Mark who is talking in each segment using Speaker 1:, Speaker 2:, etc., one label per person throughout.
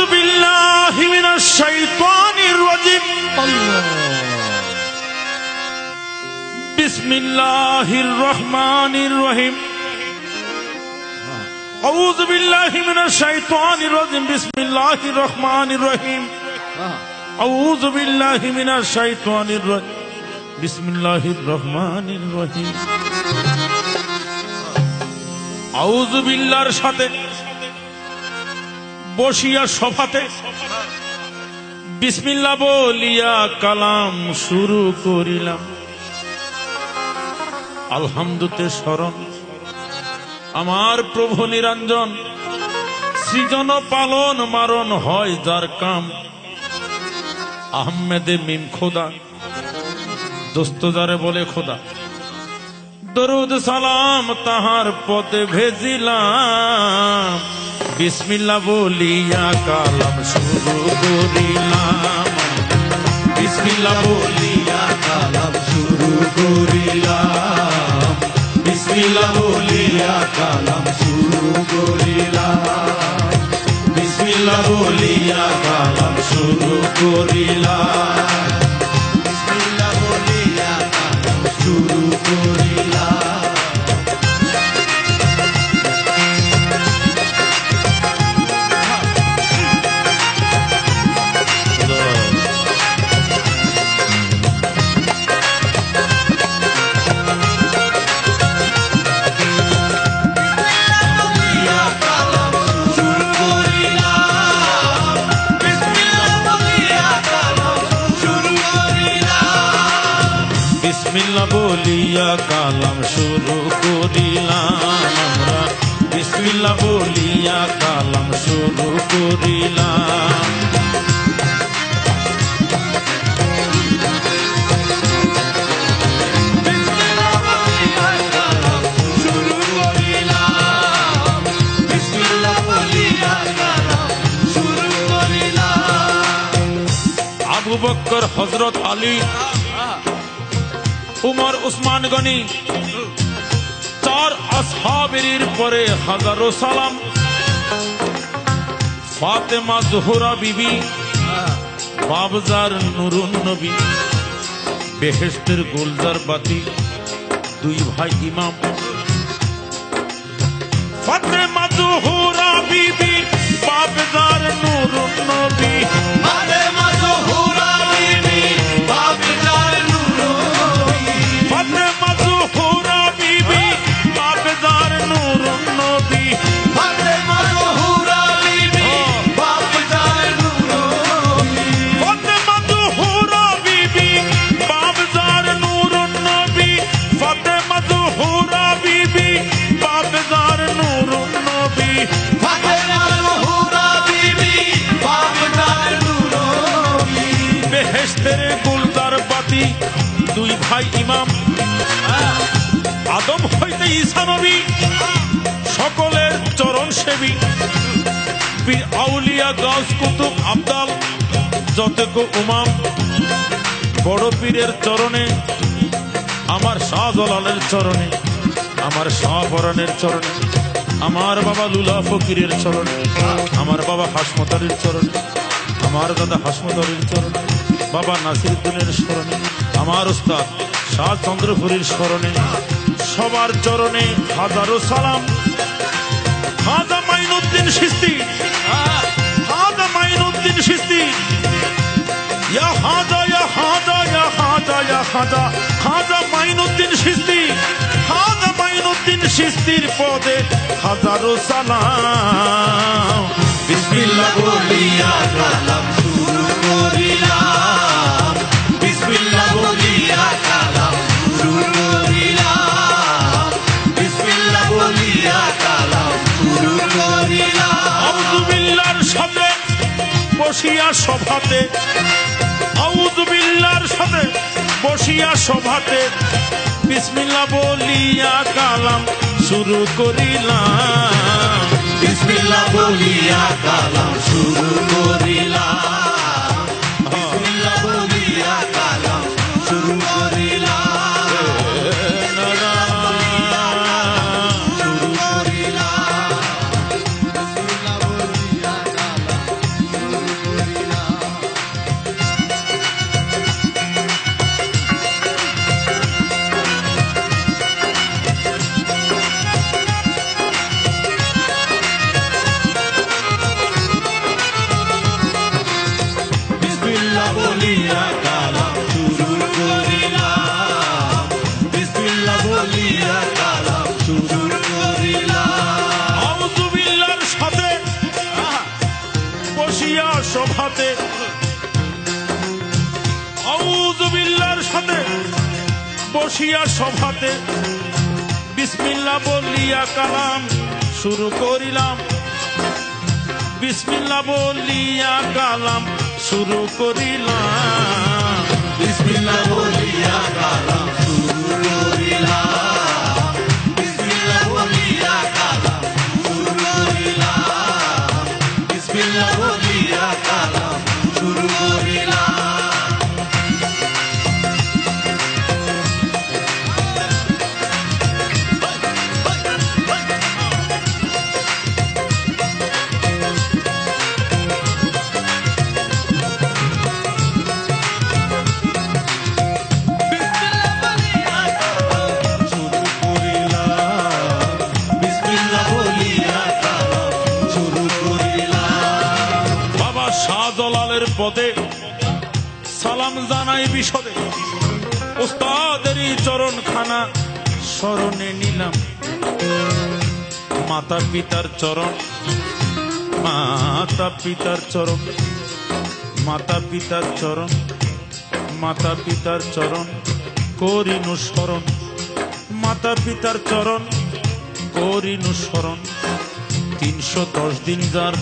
Speaker 1: আউযু বিল্লাহি মিনাশ শাইতানির রাজিম। বিসমিল্লাহির রহমানির রহিম। আউযু বিল্লাহি মিনাশ শাইতানির রাজিম। বিসমিল্লাহির রহমানির রহিম। আউযু বিল্লাহি মিনাশ শাইতানির রাজিম। বিসমিল্লাহির রহমানির রহিম। আউযু বিল্লাহর সাথে বসিয়া সভাতে বিসমিল্লাহ বলিয়া কালাম শুরু করিলাম। আলহামদুতে শরণ আমার প্রভু নিরঞ্জন, সৃজন পালন মারণ হয় যার কাম। আহমেদে মিম খোদা, দোস্ত যারে বলে খোদা, দরুদ সালাম তাহার পথে ভেজিলাম। বিসমিল্লাহ বলিয়া কালাম শুরু করিলাম।
Speaker 2: বিসমিল্লাহ বলিয়া কালাম শুরু করিলাম। বিসমিল্লাহ বলিয়া কালাম শুরু করিলাম। বিসমিল্লাহ বলিয়া কালাম শুরু করিলাম। বিসমিল্লাহ বলিয়া কালাম শুরু করিলাম।
Speaker 1: বিসমিল্লাহ বলিয়া কালাম শুরু করিলাম আমরা। বিসমিল্লাহ বলিয়া কালাম শুরু করিলাম। আবু বকর, হযরত আলী, উমর, উসমান গনি, চার আসহাবের পরে হাজারো সালাম। ফাতেমা জোহরা বিবি, বাবজার নুরুন নবী, বেহেশতের গুলজার বাতি, দুই ভাই ইমাম। ফাতেমা জোহরা বিবি, বাবজার নুরুন নবী,
Speaker 2: ফাতেমা জোহরা বিবি, বাবজার
Speaker 1: ফাতেমা জোহরা বিবি, বাবজার নুরুন নবী।
Speaker 2: ফাতেমা জোহরা বিবি, বাবজার নূরুন্নবী।
Speaker 1: ফাতেমা জোহরা বিবি, বাবজার নুরুন নবী। ফাতেমা জোহরা বিবি, বাবজার নুরুন নবী।
Speaker 2: ফাতেমা জোহরা বিবি, বাবজার নূরুন্নবী।
Speaker 1: বেহেশতের গুলজার বাতি, দুই ভাই ইমাম। আদম হইতে ঈসা নবী, সকলের চরণ সেবী। পীর আউলিয়া গাউস কুতুব আবদাল, যতক উমাম। বড় পীরের চরণে, আমার শাহজালালের চরণে, আমার শাহপরানের চরণে, আমার বাবা লুলা ফকিরের চরণে, আমার বাবা হাসমতারির চরণে, আমার দাদা হাসমতারির চরণে, বাবা নাসিরউদ্দিনের স্মরণে, আমার উস্তাদ শাহ চন্দ্রপুরীর স্মরণে, সবার চরণে হাজারো সালাম। খাজা মাইনুদ্দিন চিশতি, খাজা মাইনুদ্দিন চিশতি, ইয়া খাজা, ইয়া খাজা, ইয়া খাজা, ইয়া খাজা, খাজা মাইনুদ্দিন চিশতি, খাজা মাইনুদ্দিন চিশতির পদে হাজারো সালাম।
Speaker 2: বিসমিল্লাহ বলিয়া কালাম শুরু করিলাম। বিসমিল্লাহ বলিয়া কালাম শুরু করিলাম। বিসমিল্লাহ বলিয়া কালাম শুরু করিলাম।
Speaker 1: আউযু বিল্লাহর সাথে বসিয়া সভাতে, আউযু বিল্লাহর সাথে বসিয়া সভাতে বিসমিল্লাহ বলিয়া কালাম শুরু করিলাম।
Speaker 2: বিসমিল্লাহ বলিয়া কালাম শুরু করিলাম। বিসমিল্লাহ বলিয়া কালাম শুরু করিলাম। শুরু করিলাম। বিসমিল্লাহ বলিয়া কালাম
Speaker 1: সাথে বসিয়া সভাতে বিসমিল্লাহ বলিয়া কালাম শুরু করিলাম, বিসমিল্লাহ বলিয়া কালাম শুরু করিলাম,
Speaker 2: বিসমিল্লাহ বলিয়া কালাম শুরু করিলাম, বিসমিল্লাহ বলিয়া কালাম শুরু করিলাম, বিসমিল্লাহ বলিয়া কালাম শুরু করিলাম।
Speaker 1: শাহজালালের পদে সালাম জানাই বিশদে, ওস্তাদেরই চরণ খানা স্মরণে নিলাম, মাতা পিতার চরণ, মাতা পিতার চরণ, মাতা পিতার চরণ, মাতা পিতার চরণ করিনুস্মরণ, মাতা পিতার চরণ করিনুস্মরণ। 310 দিন যার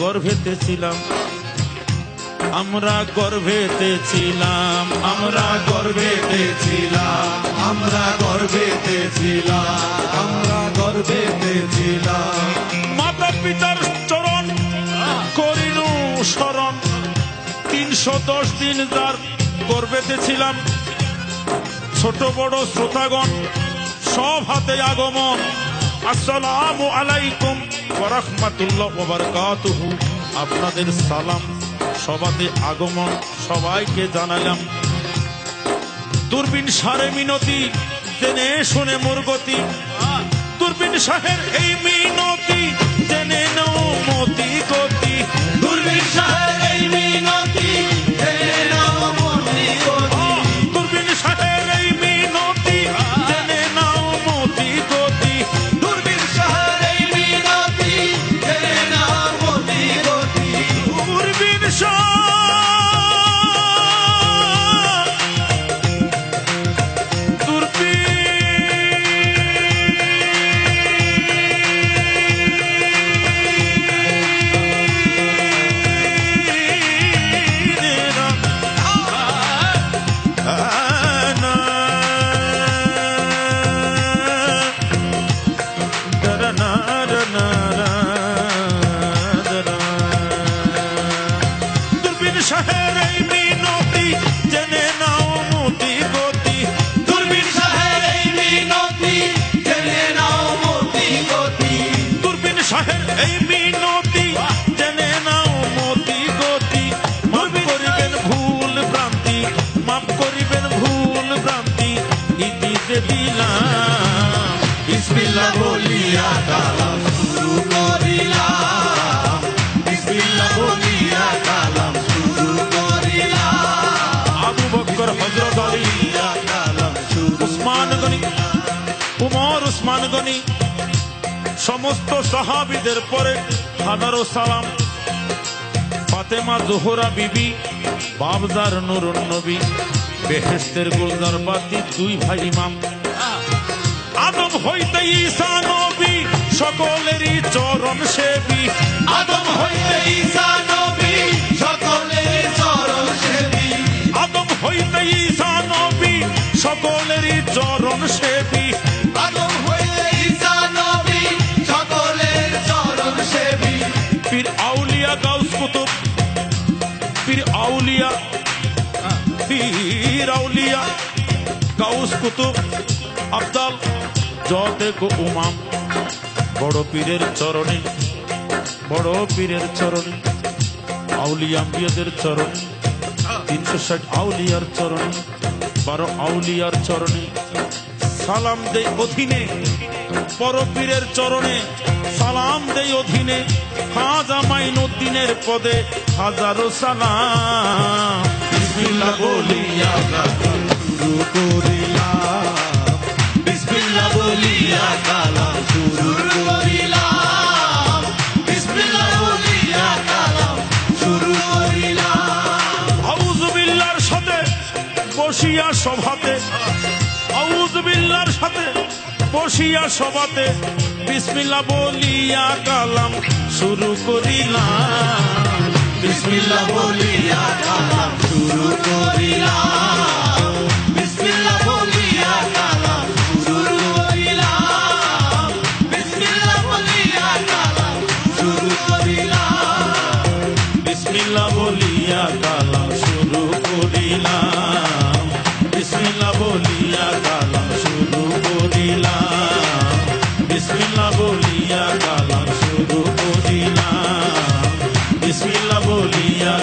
Speaker 1: গর্ভেতে ছিলাম, আমরা গর্ভেতে ছিলাম, আমরা গর্ভেতে ছিলাম,
Speaker 2: আমরা গর্ভেতে ছিলাম, আমরা গর্ভেতে ছিলাম।
Speaker 1: মাতা পিতার চরণ করিনু স্মরণ। 310 দিন যার গর্ভেতে ছিলাম, ছোট বড় শ্রোতাগণ সব হাতে আগমন। আসসালামু আলাইকুম ওয়া রাহমাতুল্লাহ ওয়া বারাকাতুহু। আপনাদের সালাম, সবাতে আগমন, সবাইকে জানালাম। দূরবীন সারে মিনতি জেনে শুনে মোর গতি, দূরবীন শাহের এই মিনতি জেনে নাও মতি গতি,
Speaker 2: দূরবীন শাহের এই মিনতি জেনে নাও মতি গতি,
Speaker 1: দূরবীন শাহের এই মিনতি জেনে নাও মতি গতি,
Speaker 2: দূরবীন শাহের এই মিনতি জেনে নাও মতি গতি,
Speaker 1: দূরবীন শাহ শাহের এই মিনতি জেনে নাও মতি গতি,
Speaker 2: দূরবীন শাহের এই মিনতি জেনে নাও মতি গতি,
Speaker 1: দূরবীন শাহের এই মিনতি জেনে নাও মতি গতি। মাফ করিবেন ভুল ভ্রান্তি, মাফ করিবেন ভুল ভ্রান্তি, ইতিতে দিলাম
Speaker 2: বিসমিল্লাহ বলিয়া কালাম শুরু করিলাম, বিসমিল্লাহ বলিয়া কালাম শুরু করিলাম,
Speaker 1: আবু বকর, হযরত আলী,
Speaker 2: কালাম শুরু
Speaker 1: উসমান গনি, উমর, উসমান গনি, সমস্ত সাহাবীদের পরে হাজারো সালাম। ফাতেমা জোহরা বিবি, বাবজার নুরুন নবী, বেহেশতের গুলজার বাতি, 2 ভাই ইমাম। আদম হইতে ঈসা নবী, সকলেরই চরণ সেবী,
Speaker 2: আদম হইতে ঈসা নবী, সকলের চরণ সেবী,
Speaker 1: আদম হইতে ঈসা নবী, সকলেরই চরণ সেবী।
Speaker 2: আদম হইতে ঈসা নবী, সকলের চরণ সেবী,
Speaker 1: পীর আউলিয়া গাউস কুতুব, পীর আউলিয়া, পীর আউলিয়া গাউস কুতুব, আব্দাল যতে গো উমাম। বড় পীরের চরণে, বড় পীরের চরণে, আউলিয়া আম্বিয়াদের চরণে, 360 আউলিয়ার চরণে, 12 আউলিয়ার চরণে সালাম দেই অধীনে, বড় পীরের চরণে সালাম দেই অধীনে। খাজা মাইনুদ্দিনের পদে হাজারো সালাম। বিসমিল্লাহ বলিয়া
Speaker 2: কালাম শুরু করিলাম, বিসমিল্লাহ বলিয়া কালাম শুরু করিলাম, বিসমিল্লাহ বলিয়া কালাম শুরু করিলাম।
Speaker 1: আউযু বিল্লাহর সাথে বসি বসিয়া সভাতে আউযু বিল্লাহর সাথে বসিয়া সভাতে বিসমিল্লাহ বলিয়া কালাম শুরু করিলাম
Speaker 2: বিসমিল্লাহ বলিয়া কালাম শুরু করিলাম বিসমিল্লাহ বলিয়া কালাম শুরু করিলাম বিসমিল্লাহ বলিয়া কালাম শুরু করিলাম
Speaker 1: বিসমিল্লাহ বলিয়া কালাম শুরু করিলাম বিসমিল্লাহ বলিয়া কালাম শুরু করিলাম বিসমিল্লাহ বলিয়া কালাম শুরু করিলাম বিসমিল্লাহ বলিয়া